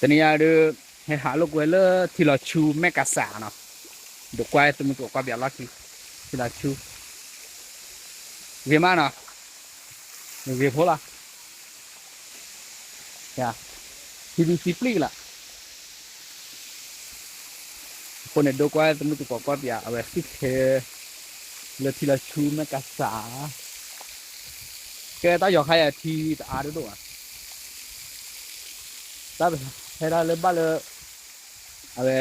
ตอนนี้ดูให้หาลูกเวลเลอร์ที่เราชูแมกกาซาเนาะดูควายตัวมันตัวควายแบบลักที่เราชูเวียมาเนาะเวียพอละจ้ะที่ดูสิปลีละคนเนี่ยดูควายตัวมันตัวควายแบบเอาไว้สิเทเลยที่เราชูแมกกาซาแกต้องยกให้ที่อาดูด้วยแต่ให้เราเล่นบ้านเลยเอาไว้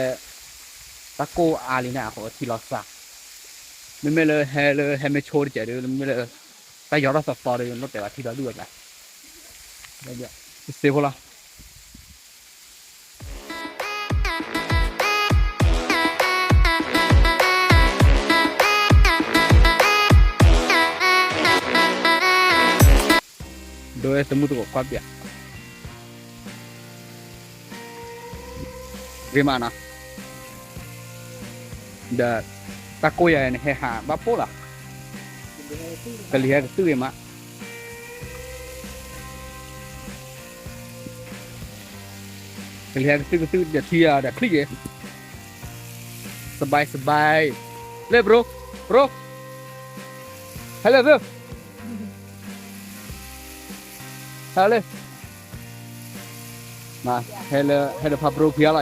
ตะโกอาลีน่ะเขาที่เราสักไม่เลยให้ไม่โชว์เจ๋อเลยไม่เลยแต่ยอดเราสับต่อเลยรถแต่ว่าที่เราดูแบบนี่เดี๋ยวเสียพอละโดยสมมุติว่าความเบียดเรียมานะเดตะโกยเนี่ยให้หาบ้าปุ๊ละก็เรียกตื้อมาก็เรียกตื้อเดี๋ยวเทียเดี๋ยวคลิกสบายเรียบรุกให้เร็วเอาเลยมาให้เราพับรูปเพียอะไร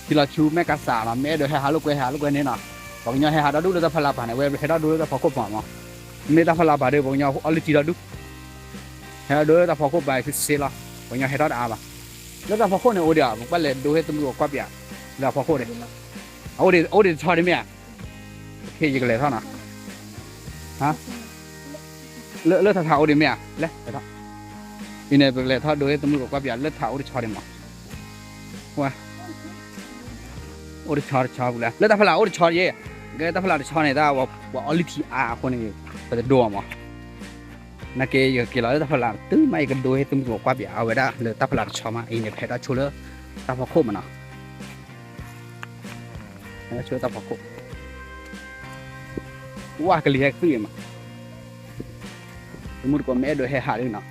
ที่เราชูแม่กาสามาแม่เดี๋ยวให้หาลูกเว้เนี่ยเนาะบอกยังให้หาดูแล้วจะพลาผ่านเว้ให้ดูแล้วจะพอคบหมอไม่ได้พลาผ่านเดี๋ยวบอกยังเอาลิจิดูให้ดูแล้วจะพอคบไปคือเสียละบอกยังให้ดูอาบะแล้วจะพอคบเนี่ยโอเดียบอกว่าเลยดูให้ตำรวจกว่าเปียแล้วพอคบเลยโอเดียชอบได้ไหมเฮ้ยยังเลยเท่าน่ะฮะเลือดเท้าดิเมียเล่เท่าอีเนี่ยเป็นเลยเท่าโดยตำรวจก็เบียดเลือดเท้าดิชอดิมั้งว่าโอ้ดิชอบุเลยเลือดตาพลาโอ้ดิชอเย่เกตาพลาดิชอเนี่ยได้ว่าอลิทีอาคนนี้เป็นดัวมั้งนักเกย์กี่เราเลือดตาพลาตื้อไม่กันโดยตำรวจก็เบียดเอาไว้ได้เลือดตาพลาดิชอมาอีเนี่ยเพดาชูเลอตาพอโคมันเนาะช่วยตาพอโคว่ากันเรียกตื้อมั้งสมมติว่าแม่โดยให้หาด้วยเนาะ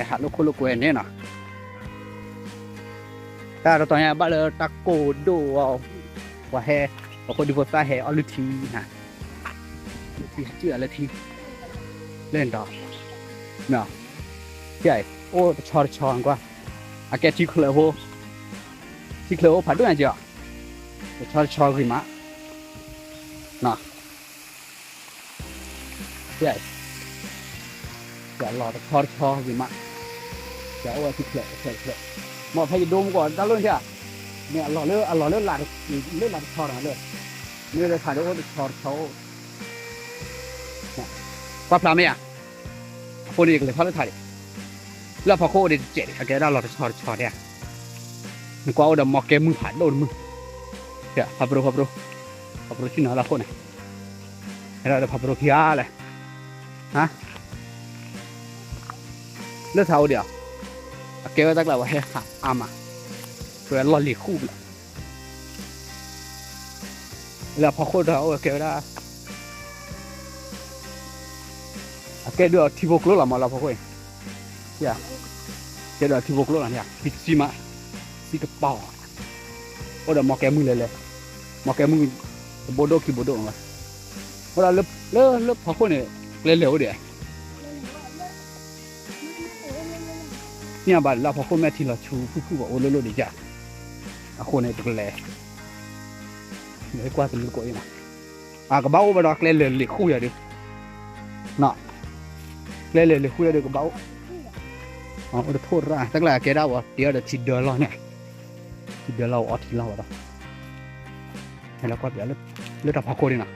หาลูกเวนเนี่ยเนาะแต่เราตอนนี้บ้านเราตะโกดูว่าให้ว่าคนดีกว่าให้อลิทีนะที่เชื่ออะไรทีเล่นต่อเนาะใช่โอ้ชอนกว่าอาแกที่เคลโฮผ่านด้วยจ้ะชอขึ้นมาเนาะใช่จะรอแต่ชอขึ้นมาจะเอาที่เคลหมดให้ดูมก่อนตั้งเรื่องใช่เนี่ยหล่อเลือดหลาดชอนะเลยนี่เลยถ่ายด้วยว่าชอเขาว่าพลาไม่อ่ะคนนี้ก็เลยเขาเลยถ่ายแล้วพอโคเด็ดเจ็ดแกได้หล่อชอเนี่ยมันก็เอาเดมอกแกมือผ่านโดนมือเดี๋ยวพับรูที่ไหนละคนเนี่ยเราจะพับรูพิอาเลยฮะเลือดเท้าเดียวแกก็ตั้งแต่ว่าให้ขาอามาเพื่อหล่อหลีคู่แล้วพอโคตรเราแกได้แกเดือดที่บกโลละมาแล้วพอคุยอย่าแกเดือดที่บกโลละเนี่ยพิซิมาสิกระเป๋าโอ้เดี๋ยวมอแกมือเลยมอแกมือโบโดคีโบโดมาเวลาเลิกพอคุยเนี่ยเร็วเดี๋ยวเนี่ยบ้านเราพอคนแม่ที่เราชูผู้บอกโอ้โลดีจ้ะคนเนี่ยตัวแหล่ไม่กว่าเป็นลูกก้อยนะกระเป๋าไปดอกเลยคู่อย่างดิเนาะเลยคู่อย่างดิกระเป๋าอ๋อโทษละตั้งแต่แกได้ว่าเดี๋ยวทีเดียวเราเนี่ยทีเดียวเราทีเราอะให้เราก็เดี๋ยวเลือดพอคนนี่นะ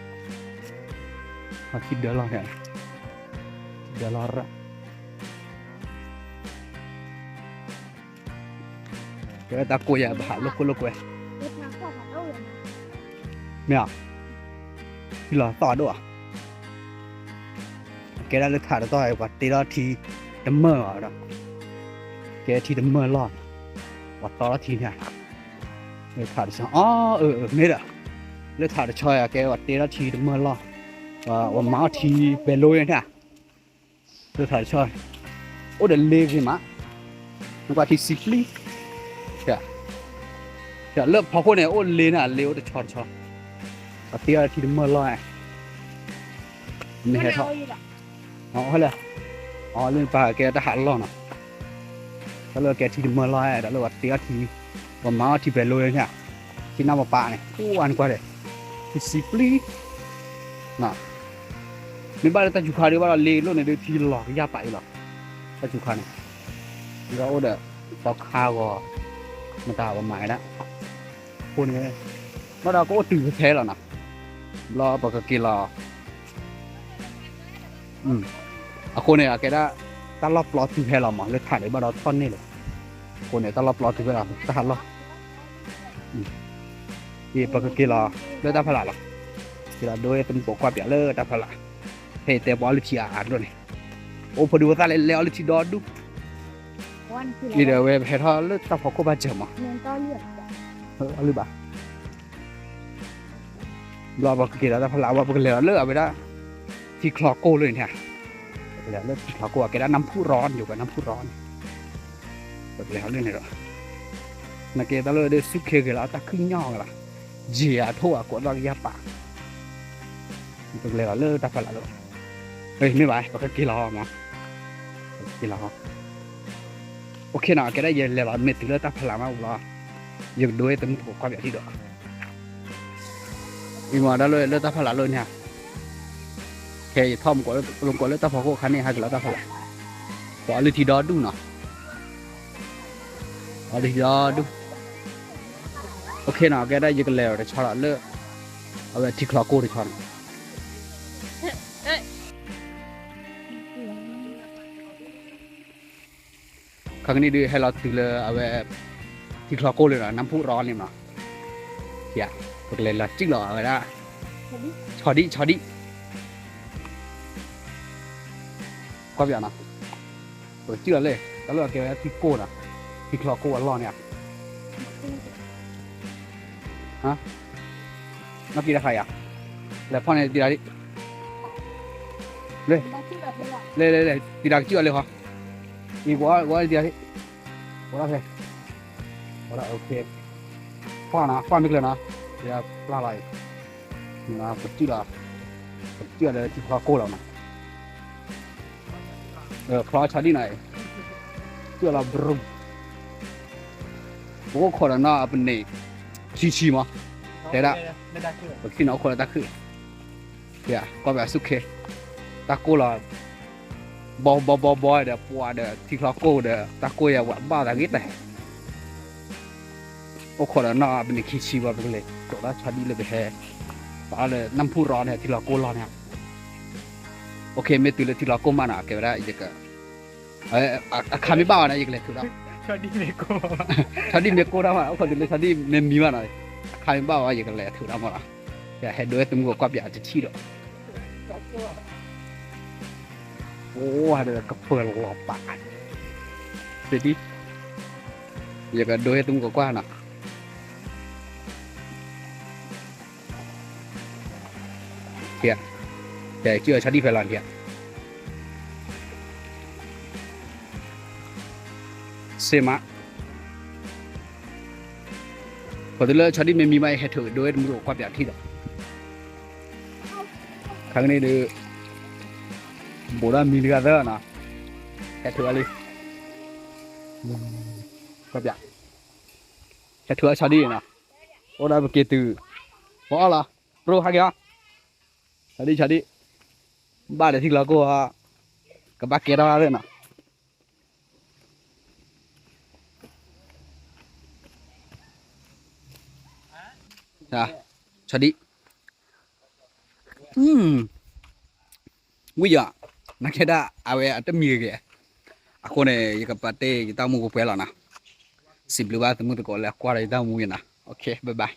ทีเดียวเราเนี่ยเดี๋ยวเราละcái ta coi à bà lúc quay mẹ thì là tỏ đâu à cái đó thả nó tỏi và tí đó thì đâm mơ ở đó cái thì đâm mơ lọt và to thì này người thả được sao mấy đó người thả được chơi à cái và tí đó thì đâm mơ lọt và máu thì về lôi nè 这才算，我的累什么？我把提洗哩，呀，呀，乐跑过来我累呢，累我的吵吵，把第二天的没来，没还吵，哦，好了，哦，你把给他喊了呢，他了给天的没来，他了把第二天，我妈ที่ไปเลยเนี่ยที่น้ำปลาเนี่ยกูอันกว่าเลยที่สิบลีน่ะมีบ้านแต่จุกขาดีว่าเราเลี้ยงเนี่ยที่หลอกยาไปหรอแต่จุกขาเนี่ยเราเด้อตอกข้าวก็มาตาว่าหมายนะคนนี้มาเราก็ตื่นแท้แล้วนะรอปกติรอคนเนี่ยแกได้ตลอดปลอดตื่นแท้เราหมดเลยถ่ายในบ้านเราท่อนนี่เลยคนเนี่ยตลอดปลอดตื่นแท้เราตลอดที่ปกติรอเลือดตาผลาหรอที่เราโดยเป็นปกความเปียเลือดตาผลาเฮ้แต่บอลลิชิอาร์ด้วยเนี่ยโอ้พอดูว่าตาเลี้ยวลิชิดอดูนี่เดี๋ยวเว็บเห็นเขาเลือดตาพอก็บาดเจ็บมั้งหรือเปล่ารอปกติแล้วตาผลาว่าปกติแล้วเลือดไปได้ที่คลอโก้เลยเนี่ยแล้วเลือดที่คลอโก้แกได้น้ำพุร้อนอยู่กับน้ำพุร้อนปกติแล้วเรื่องนี้หรอนักเก็ตเลยได้สุกเคกันแล้วตาขึ้นย่อกันละเจียทั่วกดวางยาปากปกติแล้วเลือดตาผลาเลยเฮ้ยไม่ไหวปกติรอมั้งปกติรอโอเคนะแกได้เย็นเลยว่าเม็ดถึงเลือดตาผลามาอุลายังด้วยตั้งถูกความอย่างที่เด้ออีกว่าได้เลยเลือดตาผลาเลยเนี่ยแค่ท่อมกว่าลงกว่าเลือดตาพอโคคันนี้ให้กับเลือดตาผลากว่าเลยที่ดอดูเนาะว่าเลยที่ดอดูโอเคนะแกได้เย็นแล้วแต่ชาละเลือดเอาไว้ที่คลอโก้ที่ชอนครั้งนี้ดูให้เราตื่นเลยเอาไว้ที่คลอโก้เลยนะน้ำพุร้อนเลยนะอย่าปกติเลยจิ้งหล่อเอาไว้ละชอดิก็อย่างนะเปิดเจือเลยแล้วเราเก็บไว้ที่โก้น่ะที่คลอโก้ร้อนเนี่ยฮะนักกีฬาใครอ่ะแล้วพ่อเนี่ยตีดาดิเลยตีดาเจือเลยเหรออีกว่าตีดาดิว่าอะไรว่าโอเคฟ้านะฟ้าไม่เกินนะเดี๋ยวปลาไหลนะเปิดเจือเลยที่คลอโก้เรานะคลอชาดีหน่อยเจือเราบรุมโอ้คนละน่าเป็นเนี่ยชีมั้งแต่ละบางทีน้องคนละตาคือเดี๋ยวก็แบบสุดเคตาโก้เราบอเดี๋ยวปัวเดี๋ยวที่คลอโก้เดี๋ยวตาโก้อย่าหวานบ้าตางี้แต่โอ้คนละน่าเป็นเนี่ยชีว่าเป็นเลยตัวละชาดีเลยไปแห่ป้าเลยน้ำพุร้อนเนี่ยที่คลอโก้ร้อนเนี่ยโอเคไม่ตื่นเลยที่คลอโก้มาหน่ะเก็บได้อีกก็คาไม่บ้านะอีกเลยถูกแล้วชาดีเมโก้ได้มาคนดูเลยชาดีเมมีมาหน่อยใครบ้าว่าอย่างไรถือได้หมดละแต่เห็นด้วยตัวก็อยากจะชี้ดอกโอ้เดี๋ยวก็เปิดหลอกปากเดี๋ยวดิอยากจะด้วยตัวก็กว้างน่ะเฮียแต่เชื่อชาดีเพลานเฮียเซมาพอถึงเลยชาดีไม่มีไม่ให้ถือด้วยมือความอยากที่ดอกครั้งนี้ดูโบราณมีเรือเด้อนะให้ถืออะไรความอยากให้ถือชาดีนะโอ้ได้ไปเกตือเพราะอะไรโปรฮักยาชาดีบ้านเด็กที่เราก็กับบ้านเกดอะไรนะชาดีวิญญาณนักแค่ได้เอาไว้อัตมีเกะคนเนี่ยยังกับปาเต้ยังตั้งมือกูเปล่านะสิบหรือว่าตั้งมือตะโกนแล้วกว่าอะไรตั้งมือนะโอเคบ๊ายบาย